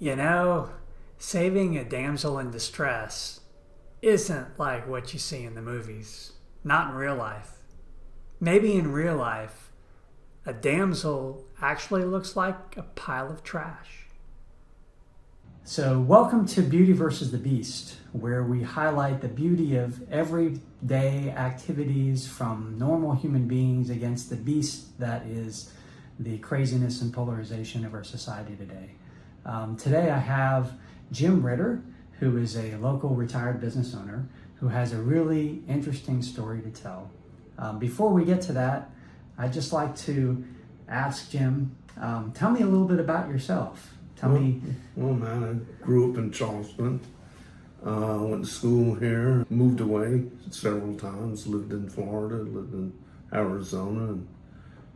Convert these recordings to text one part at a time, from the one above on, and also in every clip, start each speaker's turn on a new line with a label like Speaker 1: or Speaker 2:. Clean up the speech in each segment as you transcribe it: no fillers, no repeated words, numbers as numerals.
Speaker 1: You know, saving a damsel in distress isn't like what you see in the movies. Not in real life. Maybe in real life, a damsel actually looks like a pile of trash. So, welcome to Beauty versus the Beast, where we highlight the beauty of everyday activities from normal human beings against the beast that is the craziness and polarization of our society today. Today I have Jim Ritter, who is a local retired business owner who has a really interesting story to tell. Before we get to that, I'd just like to ask Jim, tell me a little bit about yourself.
Speaker 2: Well, man, I grew up in Charleston, went to school here, moved away several times, lived in Florida, lived in Arizona, and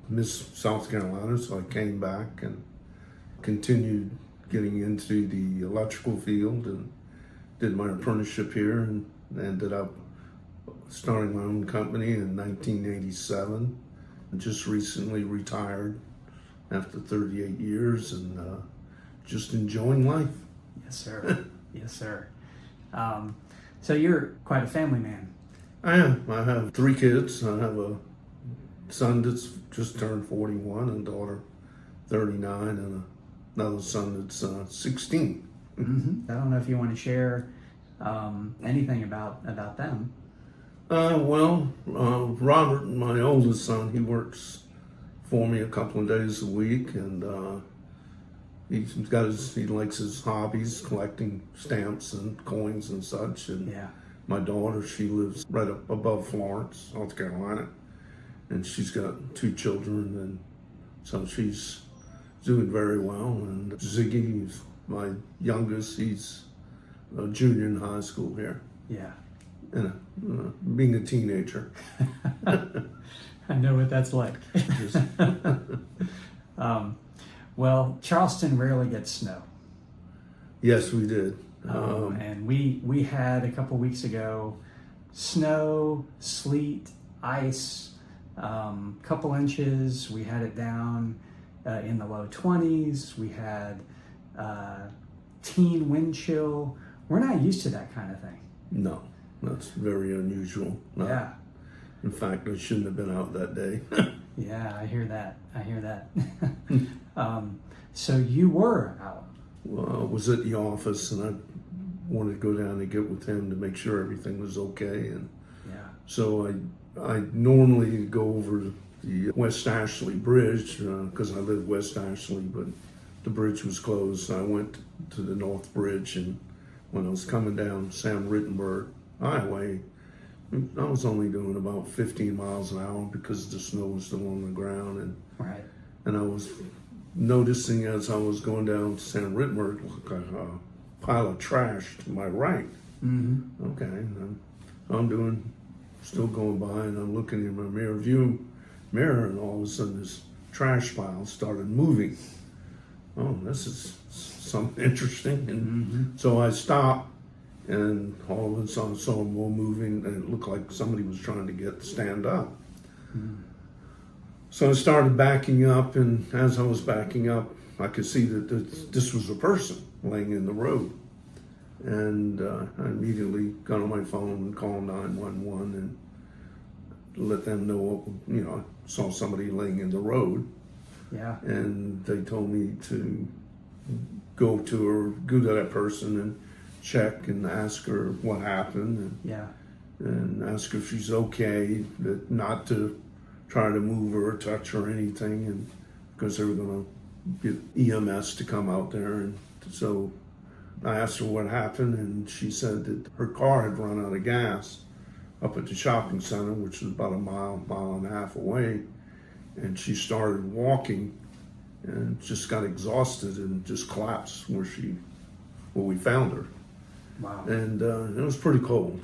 Speaker 2: missed South Carolina, so I came back and continued getting into the electrical field and did my apprenticeship here and ended up starting my own company in 1987. Just recently retired after 38 years and just enjoying life.
Speaker 1: Yes, sir. Yes, sir. So you're quite a family man.
Speaker 2: I am. I have 3 kids. I have a son that's just turned 41, a daughter 39, and another son that's 16.
Speaker 1: Mm-hmm. I don't know if you want to share anything about them.
Speaker 2: Robert, my oldest son, he works for me a couple of days a week, and he likes his hobbies, collecting stamps and coins and such. And
Speaker 1: Yeah.
Speaker 2: my daughter, she lives right up above Florence, South Carolina, and she's got 2 children, and so she's doing very well. And Ziggy, my youngest, he's a junior in high school here.
Speaker 1: Yeah.
Speaker 2: And being a teenager.
Speaker 1: I know what that's like. Well, Charleston rarely gets snow.
Speaker 2: Yes, we did.
Speaker 1: And we had a couple weeks ago snow, sleet, ice, couple inches. We had it down in the low 20s. We had teen wind chill. We're not used to that kind of thing.
Speaker 2: No, that's very unusual. No.
Speaker 1: Yeah.
Speaker 2: In fact, I shouldn't have been out that day.
Speaker 1: Yeah, I hear that. So you were out.
Speaker 2: Well, I was at the office and I wanted to go down and get with him to make sure everything was okay. And
Speaker 1: Yeah.
Speaker 2: so I normally go over the West Ashley Bridge because I live West Ashley, but the bridge was closed. So I went to the North Bridge, and when I was coming down Sam Rittenberg Highway, I was only doing about 15 miles an hour because the snow was still on the ground.
Speaker 1: Right.
Speaker 2: And I was noticing as I was going down Sam Rittenberg, looked like a pile of trash to my right.
Speaker 1: Mm-hmm.
Speaker 2: Okay, and I'm still going by, and I'm looking in my view mirror, and all of a sudden this trash pile started moving. Oh, this is something interesting. And so I stopped, and all of a sudden I saw more moving, and it looked like somebody was trying to stand up. So I started backing up, and as I was backing up, I could see that this was a person laying in the road. And I immediately got on my phone and called 911 and let them know, I saw somebody laying in the road.
Speaker 1: Yeah.
Speaker 2: And they told me to go to that person and check and ask her what happened. And ask her if she's okay, that not to try to move her or touch her or anything, and because they were going to get EMS to come out there. And so I asked her what happened, and she said that her car had run out of gas up at the shopping center, which was about a mile and a half away, and she started walking and just got exhausted and just collapsed where we found her.
Speaker 1: Wow.
Speaker 2: And it was pretty cold.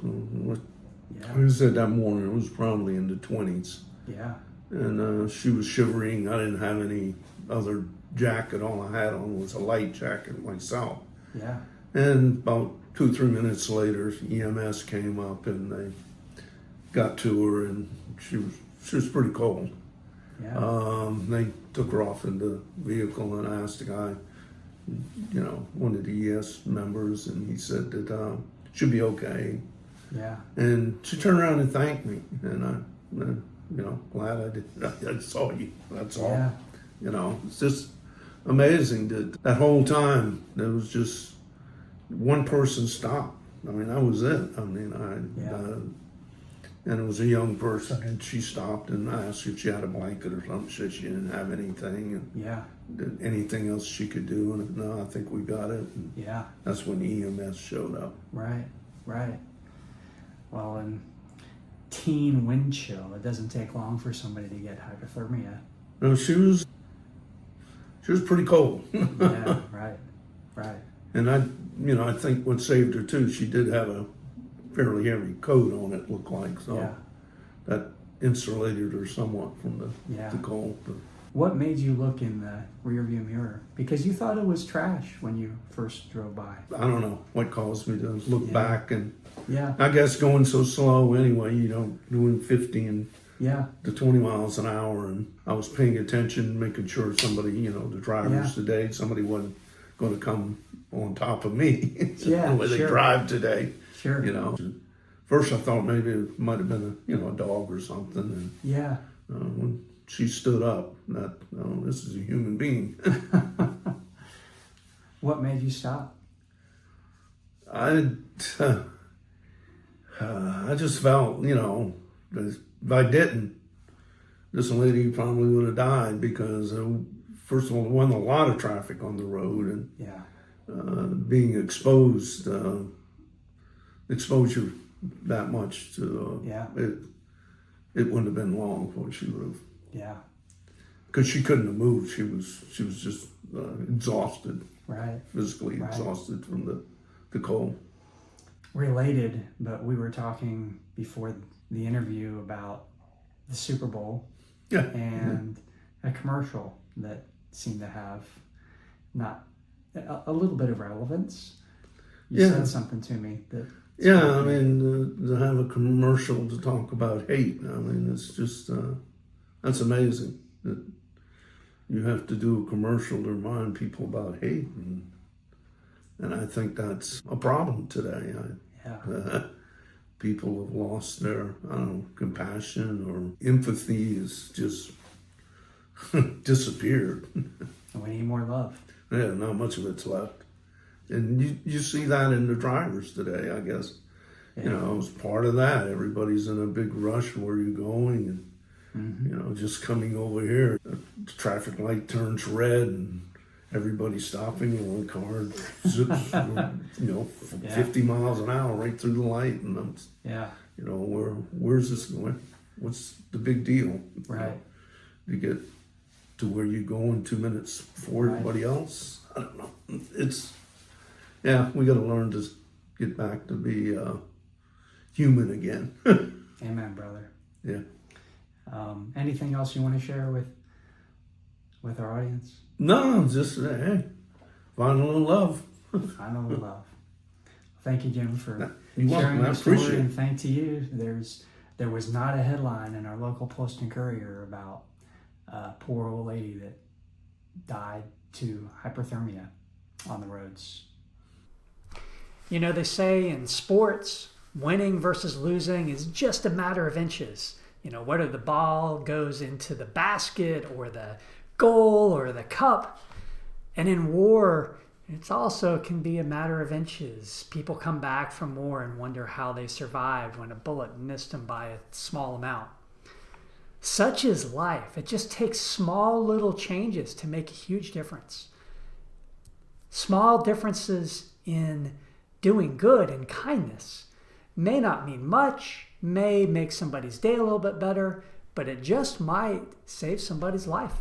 Speaker 1: Yeah.
Speaker 2: Like I said, that morning it was probably in the 20s.
Speaker 1: Yeah.
Speaker 2: And she was shivering. I didn't have any other jacket. All I had on was a light jacket myself.
Speaker 1: Yeah.
Speaker 2: And about 2 or 3 minutes later, EMS came up and they got to her, and she was pretty cold.
Speaker 1: Yeah.
Speaker 2: They took her off in the vehicle, and I asked the guy one of the ES members, and he said that she'll be okay.
Speaker 1: Yeah.
Speaker 2: And she turned around and thanked me, and glad I did. I saw you. That's all.
Speaker 1: Yeah.
Speaker 2: It's just amazing that whole time there was just one person stopped. I mean, that was it. I mean, and it was a young person, and she stopped and asked if she had a blanket or something. She said she didn't have anything, and anything else she could do. And no, I think we got it. And that's when EMS showed up.
Speaker 1: Right. Well, in teen wind chill, it doesn't take long for somebody to get hypothermia.
Speaker 2: No, she was pretty cold.
Speaker 1: Yeah, right.
Speaker 2: And I think what saved her too, she did have a fairly heavy coat on it, looked like, so that insulated her somewhat from the cold. But
Speaker 1: what made you look in the rearview mirror? Because you thought it was trash when you first drove by.
Speaker 2: I don't know what caused me to look back, and
Speaker 1: Yeah.
Speaker 2: I guess going so slow anyway, you know, doing 50
Speaker 1: Yeah.
Speaker 2: to 20 miles an hour. And I was paying attention, making sure somebody, you know, the drivers today, somebody wasn't going to come on top of me. The way they drive today.
Speaker 1: Sure.
Speaker 2: You know, first I thought maybe it might have been a dog or something. And
Speaker 1: Yeah.
Speaker 2: when she stood up, this is a human being.
Speaker 1: What made you stop?
Speaker 2: I just felt, that if I didn't, this lady probably would have died because, first of all, there wasn't a lot of traffic on the road, and being exposure that much to it wouldn't have been long before she would have.
Speaker 1: Yeah.
Speaker 2: Because she couldn't have moved. She was just exhausted.
Speaker 1: Right.
Speaker 2: Physically exhausted from the cold.
Speaker 1: Related, but we were talking before the interview about the Super Bowl and a commercial that seemed to have not a little bit of relevance. You said something to me that.
Speaker 2: Yeah, I mean, to have a commercial to talk about hate, I mean, it's just, that's amazing that you have to do a commercial to remind people about hate. And I think that's a problem today. People have lost their, compassion or empathy is just disappeared.
Speaker 1: We need more love.
Speaker 2: Yeah, not much of it's left. And you see that in the drivers today, I guess. Yeah. It was part of that. Everybody's in a big rush. Where are you going? And, just coming over here, the traffic light turns red and everybody's stopping. One car zips, 50 miles an hour right through the light. And where's this going? What's the big deal?
Speaker 1: Right.
Speaker 2: You get to where you're going 2 minutes before everybody else? I don't know. We got to learn to get back to be human again.
Speaker 1: Amen, brother.
Speaker 2: Yeah.
Speaker 1: Anything else you want to share with our audience?
Speaker 2: No, just hey, find a little love.
Speaker 1: Find a little love. Thank you, Jim, for
Speaker 2: You're
Speaker 1: sharing
Speaker 2: welcome.
Speaker 1: your
Speaker 2: I
Speaker 1: story,
Speaker 2: appreciate
Speaker 1: and
Speaker 2: it.
Speaker 1: thank to you. There was not a headline in our local Post and Courier about a poor old lady that died to hyperthermia on the roads. They say in sports, winning versus losing is just a matter of inches. Whether the ball goes into the basket or the goal or the cup. And in war, it also can be a matter of inches. People come back from war and wonder how they survived when a bullet missed them by a small amount. Such is life. It just takes small little changes to make a huge difference. Small differences in doing good and kindness may not mean much, may make somebody's day a little bit better, but it just might save somebody's life.